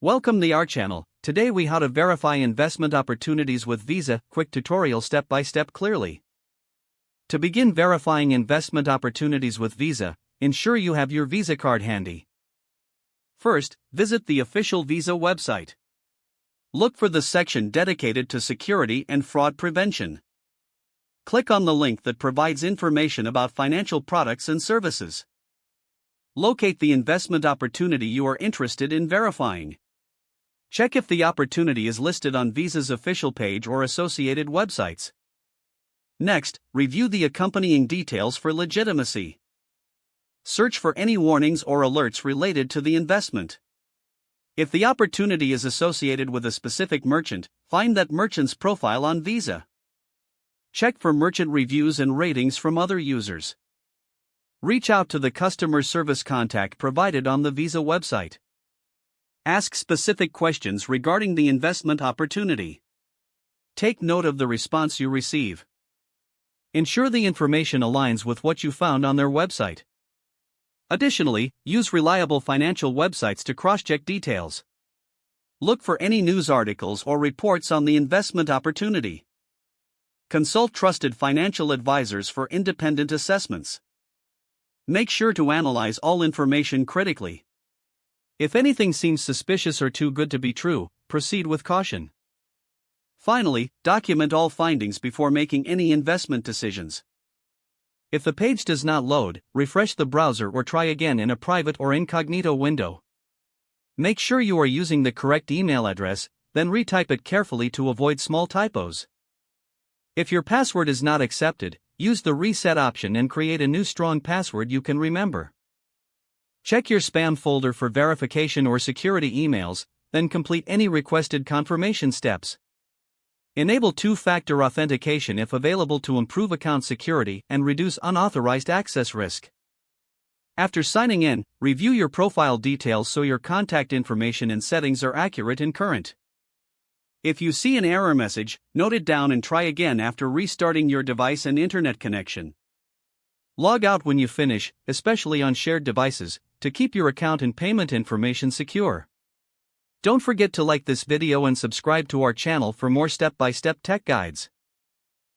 Welcome to our channel. Today we how to verify investment opportunities with Visa. Quick tutorial step by step clearly. To begin verifying investment opportunities with Visa, ensure you have your Visa card handy. First, visit the official Visa website. Look for the section dedicated to security and fraud prevention. Click on the link that provides information about financial products and services. Locate the investment opportunity you are interested in verifying. Check if the opportunity is listed on Visa's official page or associated websites. Next, review the accompanying details for legitimacy. Search for any warnings or alerts related to the investment. If the opportunity is associated with a specific merchant, find that merchant's profile on Visa. Check for merchant reviews and ratings from other users. Reach out to the customer service contact provided on the Visa website. Ask specific questions regarding the investment opportunity. Take note of the response you receive. Ensure the information aligns with what you found on their website. Additionally, use reliable financial websites to cross-check details. Look for any news articles or reports on the investment opportunity. Consult trusted financial advisors for independent assessments. Make sure to analyze all information critically. If anything seems suspicious or too good to be true, proceed with caution. Finally, document all findings before making any investment decisions. If the page does not load, refresh the browser or try again in a private or incognito window. Make sure you are using the correct email address, then retype it carefully to avoid small typos. If your password is not accepted, use the reset option and create a new strong password you can remember. Check your spam folder for verification or security emails, then complete any requested confirmation steps. Enable two-factor authentication if available to improve account security and reduce unauthorized access risk. After signing in, review your profile details so your contact information and settings are accurate and current. If you see an error message, note it down and try again after restarting your device and internet connection. Log out when you finish, especially on shared devices, to keep your account and payment information secure. Don't forget to like this video and subscribe to our channel for more step-by-step tech guides.